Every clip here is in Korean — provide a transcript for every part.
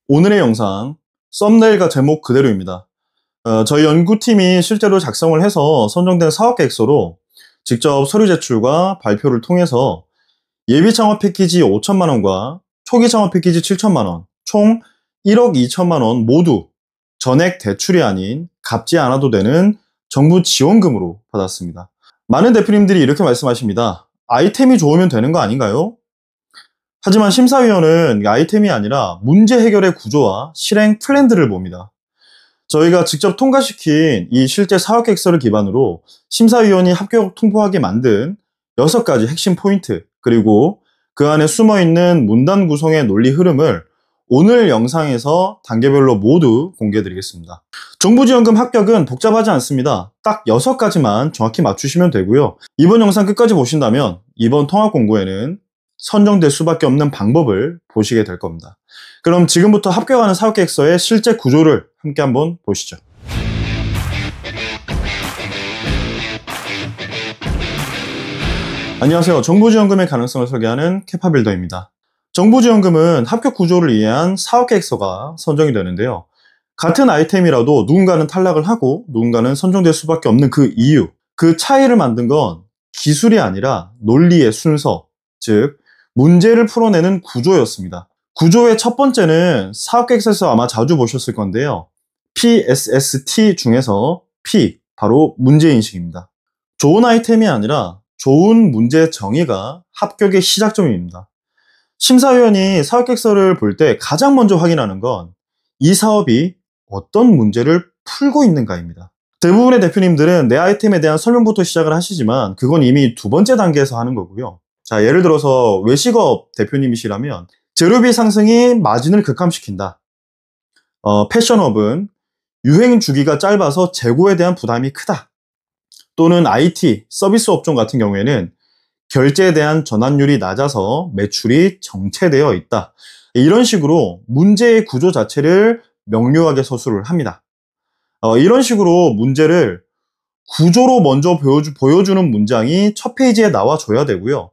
오늘의 영상 썸네일과 제목 그대로입니다. 저희 연구팀이 실제로 작성을 해서 선정된 사업계획서로 직접 서류 제출과 발표를 통해서 예비 창업 패키지 5천만 원과 초기 창업 패키지 7천만 원, 총 1억 2천만 원 모두 전액 대출이 아닌 갚지 않아도 되는 정부 지원금으로 받았습니다. 많은 대표님들이 이렇게 말씀하십니다. 아이템이 좋으면 되는 거 아닌가요? 하지만 심사위원은 아이템이 아니라 문제 해결의 구조와 실행 플랜들을 봅니다. 저희가 직접 통과시킨 이 실제 사업계획서를 기반으로 심사위원이 합격 통보하게 만든 6가지 핵심 포인트, 그리고 그 안에 숨어있는 문단 구성의 논리 흐름을 오늘 영상에서 단계별로 모두 공개해드리겠습니다. 정부지원금 합격은 복잡하지 않습니다. 딱 6가지만 정확히 맞추시면 되고요. 이번 영상 끝까지 보신다면 이번 통합공고에는 선정될 수밖에 없는 방법을 보시게 될 겁니다. 그럼 지금부터 합격하는 사업계획서의 실제 구조를 함께 한번 보시죠. 안녕하세요. 정부지원금의 가능성을 설계하는 캐파빌더입니다. 정부지원금은 합격 구조를 이해한 사업계획서가 선정이 되는데요. 같은 아이템이라도 누군가는 탈락을 하고 누군가는 선정될 수밖에 없는 그 이유, 그 차이를 만든 건 기술이 아니라 논리의 순서, 즉 문제를 풀어내는 구조였습니다. 구조의 첫 번째는 사업계획서에서 아마 자주 보셨을 건데요. PSST 중에서 P, 바로 문제인식입니다. 좋은 아이템이 아니라 좋은 문제 정의가 합격의 시작점입니다. 심사위원이 사업계획서를 볼 때 가장 먼저 확인하는 건 이 사업이 어떤 문제를 풀고 있는가입니다. 대부분의 대표님들은 내 아이템에 대한 설명부터 시작을 하시지만 그건 이미 두 번째 단계에서 하는 거고요. 자, 예를 들어서 외식업 대표님이시라면 재료비 상승이 마진을 급감시킨다. 패션업은 유행 주기가 짧아서 재고에 대한 부담이 크다. 또는 IT, 서비스 업종 같은 경우에는 결제에 대한 전환율이 낮아서 매출이 정체되어 있다. 이런 식으로 문제의 구조 자체를 명료하게 서술을 합니다. 이런 식으로 문제를 구조로 먼저 보여주는 문장이 첫 페이지에 나와줘야 되고요.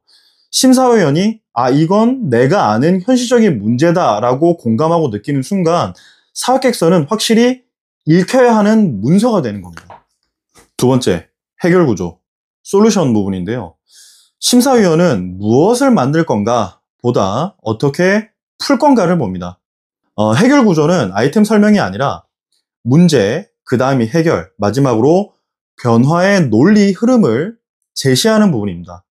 심사위원이 이건 내가 아는 현실적인 문제다라고 공감하고 느끼는 순간 사업계획서는 확실히 읽혀야 하는 문서가 되는 겁니다. 두 번째, 해결 구조, 솔루션 부분인데요. 심사위원은 무엇을 만들 건가 보다 어떻게 풀 건가를 봅니다. 해결 구조는 아이템 설명이 아니라 문제, 그 다음이 해결, 마지막으로 변화의 논리 흐름을 제시하는 부분입니다.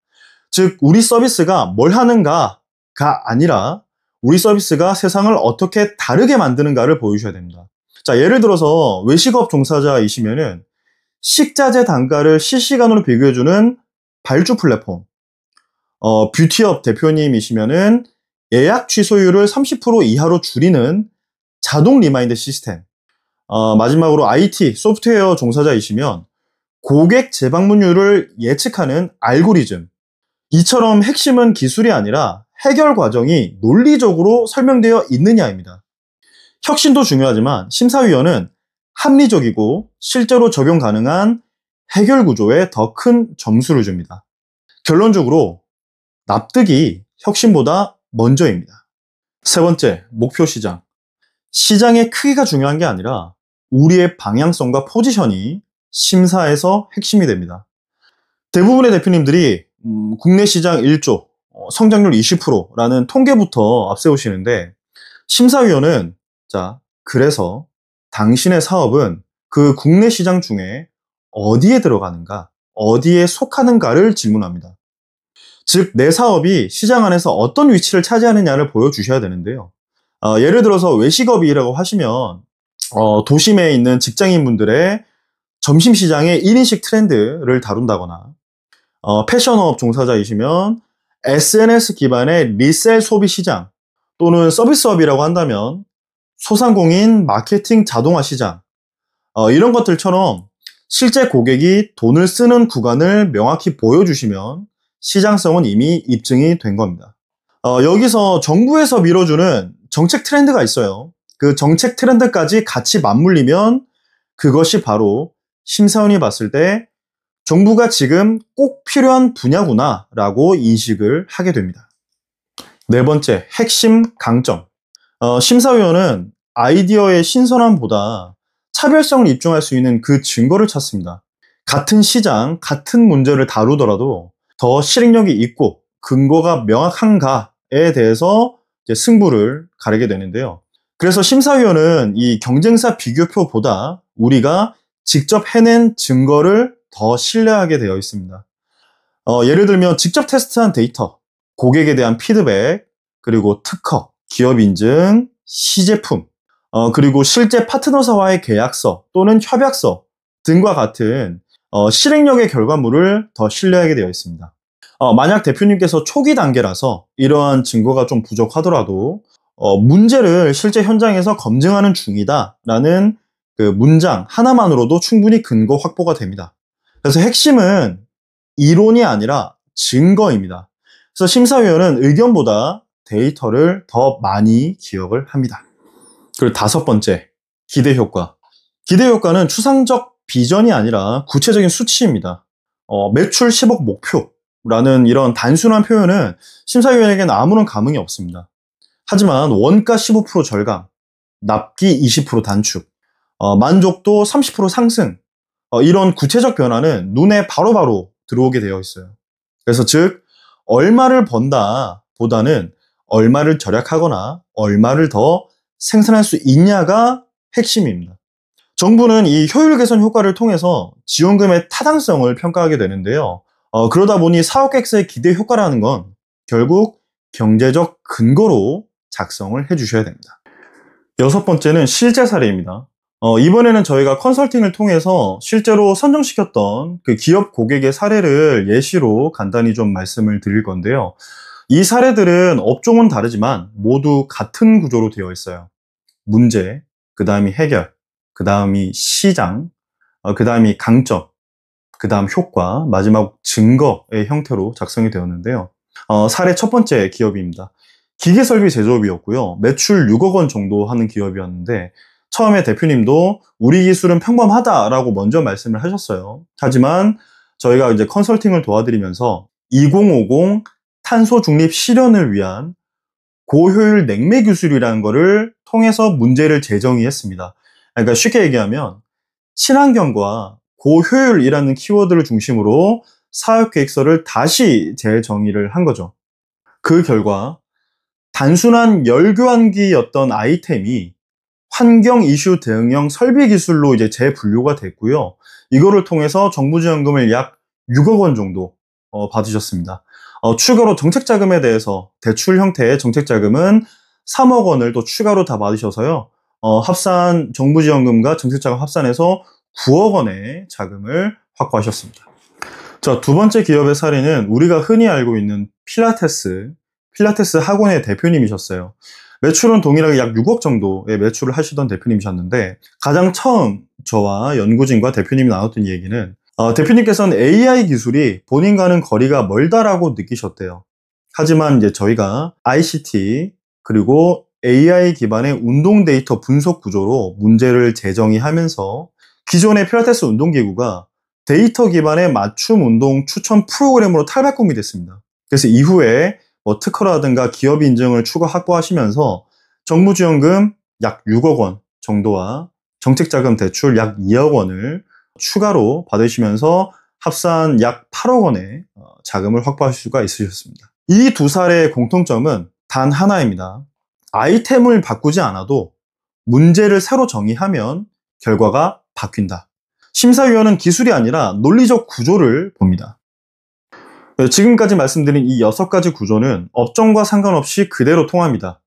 즉, 우리 서비스가 뭘 하는가가 아니라 우리 서비스가 세상을 어떻게 다르게 만드는가를 보여주셔야 됩니다. 자, 예를 들어서 외식업 종사자이시면은 식자재 단가를 실시간으로 비교해주는 발주 플랫폼, 뷰티업 대표님이시면은 예약 취소율을 30% 이하로 줄이는 자동 리마인드 시스템, 마지막으로 IT, 소프트웨어 종사자이시면 고객 재방문율을 예측하는 알고리즘, 이처럼 핵심은 기술이 아니라 해결 과정이 논리적으로 설명되어 있느냐입니다. 혁신도 중요하지만 심사위원은 합리적이고 실제로 적용 가능한 해결 구조에 더 큰 점수를 줍니다. 결론적으로 납득이 혁신보다 먼저입니다. 세 번째, 목표 시장. 시장의 크기가 중요한 게 아니라 우리의 방향성과 포지션이 심사에서 핵심이 됩니다. 대부분의 대표님들이 국내 시장 1조, 성장률 20%라는 통계부터 앞세우시는데 심사위원은 그래서 당신의 사업은 그 국내 시장 중에 어디에 들어가는가, 어디에 속하는가를 질문합니다. 즉, 내 사업이 시장 안에서 어떤 위치를 차지하느냐를 보여주셔야 되는데요. 예를 들어서 외식업이라고 하시면 도심에 있는 직장인분들의 점심시장의 1인식 트렌드를 다룬다거나 패션업 종사자이시면 SNS 기반의 리셀 소비 시장, 또는 서비스업이라고 한다면 소상공인 마케팅 자동화 시장, 이런 것들처럼 실제 고객이 돈을 쓰는 구간을 명확히 보여주시면 시장성은 이미 입증이 된 겁니다. 여기서 정부에서 밀어주는 정책 트렌드가 있어요. 그 정책 트렌드까지 같이 맞물리면 그것이 바로 심사위원이 봤을 때 정부가 지금 꼭 필요한 분야구나 라고 인식을 하게 됩니다. 네 번째, 핵심 강점. 심사위원은 아이디어의 신선함보다 차별성을 입증할 수 있는 그 증거를 찾습니다. 같은 시장, 같은 문제를 다루더라도 더 실행력이 있고 근거가 명확한가에 대해서 이제 승부를 가리게 되는데요. 그래서 심사위원은 이 경쟁사 비교표보다 우리가 직접 해낸 증거를 더 신뢰하게 되어 있습니다. 예를 들면 직접 테스트한 데이터, 고객에 대한 피드백, 그리고 특허, 기업 인증, 시제품, 그리고 실제 파트너사와의 계약서 또는 협약서 등과 같은 실행력의 결과물을 더 신뢰하게 되어 있습니다. 만약 대표님께서 초기 단계라서 이러한 증거가 좀 부족하더라도 문제를 실제 현장에서 검증하는 중이다라는 그 문장 하나만으로도 충분히 근거 확보가 됩니다. 그래서 핵심은 이론이 아니라 증거입니다. 그래서 심사위원은 의견보다 데이터를 더 많이 기억을 합니다. 그리고 5번째, 기대 효과. 기대 효과는 추상적 비전이 아니라 구체적인 수치입니다. 매출 10억 목표라는 이런 단순한 표현은 심사위원에게는 아무런 감흥이 없습니다. 하지만 원가 15% 절감, 납기 20% 단축, 만족도 30% 상승, 이런 구체적 변화는 눈에 바로바로 들어오게 되어 있어요. 그래서 즉 얼마를 번다 보다는 얼마를 절약하거나 얼마를 더 생산할 수 있냐가 핵심입니다. 정부는 이 효율 개선 효과를 통해서 지원금의 타당성을 평가하게 되는데요. 그러다 보니 사업계획서의 기대 효과라는 건 결국 경제적 근거로 작성을 해주셔야 됩니다. 6번째는 실제 사례입니다. 이번에는 저희가 컨설팅을 통해서 실제로 선정시켰던 그 기업 고객의 사례를 예시로 간단히 좀 말씀을 드릴 건데요. 이 사례들은 업종은 다르지만 모두 같은 구조로 되어 있어요. 문제, 그 다음이 해결, 그 다음이 시장, 그 다음이 강점, 그 다음 효과, 마지막 증거의 형태로 작성이 되었는데요. 사례 첫 번째 기업입니다. 기계설비 제조업이었고요. 매출 6억 원 정도 하는 기업이었는데 처음에 대표님도 우리 기술은 평범하다라고 먼저 말씀을 하셨어요. 하지만 저희가 이제 컨설팅을 도와드리면서 2050 탄소 중립 실현을 위한 고효율 냉매 기술이라는 거를 통해서 문제를 재정의했습니다. 그러니까 쉽게 얘기하면 친환경과 고효율이라는 키워드를 중심으로 사업계획서를 다시 재정의를 한 거죠. 그 결과 단순한 열교환기였던 아이템이 환경 이슈 대응형 설비 기술로 이제 재분류가 됐고요. 이거를 통해서 정부 지원금을 약 6억 원 정도 받으셨습니다. 추가로 정책 자금에 대해서 대출 형태의 정책 자금은 3억 원을 또 추가로 다 받으셔서요. 합산 정부 지원금과 정책 자금 합산해서 9억 원의 자금을 확보하셨습니다. 자, 두 번째 기업의 사례는 우리가 흔히 알고 있는 필라테스 학원의 대표님이셨어요. 매출은 동일하게 약 6억 정도의 매출을 하시던 대표님이셨는데 가장 처음 저와 연구진과 대표님이 나눴던 얘기는 대표님께서는 AI 기술이 본인과는 거리가 멀다라고 느끼셨대요. 하지만 이제 저희가 ICT 그리고 AI 기반의 운동 데이터 분석 구조로 문제를 재정의하면서 기존의 필라테스 운동기구가 데이터 기반의 맞춤 운동 추천 프로그램으로 탈바꿈이 됐습니다. 그래서 이후에 특허라든가 기업 인증을 추가 확보하시면서 정부 지원금 약 6억 원 정도와 정책자금 대출 약 2억 원을 추가로 받으시면서 합산 약 8억 원의 자금을 확보하실 수가 있으셨습니다. 이 두 사례의 공통점은 단 하나입니다. 아이템을 바꾸지 않아도 문제를 새로 정의하면 결과가 바뀐다. 심사위원은 기술이 아니라 논리적 구조를 봅니다. 지금까지 말씀드린 이 6가지 구조는 업종과 상관없이 그대로 통합니다.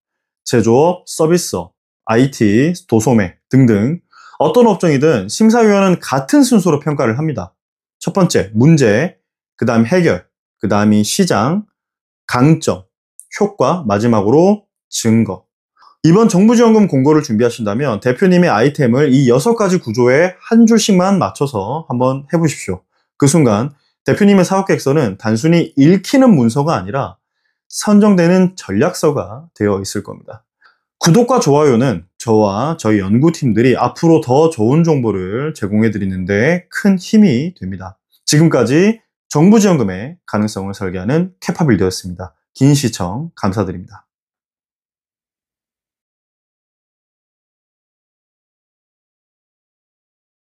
제조업, 서비스업, IT, 도소매 등등 어떤 업종이든 심사위원은 같은 순서로 평가를 합니다. 첫 번째, 문제, 그 다음 해결, 그 다음이 시장, 강점, 효과, 마지막으로 증거. 이번 정부지원금 공고를 준비하신다면 대표님의 아이템을 이 6가지 구조에 한 줄씩만 맞춰서 한번 해보십시오. 그 순간 대표님의 사업계획서는 단순히 읽히는 문서가 아니라 선정되는 전략서가 되어 있을 겁니다. 구독과 좋아요는 저와 저희 연구팀들이 앞으로 더 좋은 정보를 제공해 드리는데 큰 힘이 됩니다. 지금까지 정부 지원금의 가능성을 설계하는 캐파빌드였습니다. 긴 시청 감사드립니다.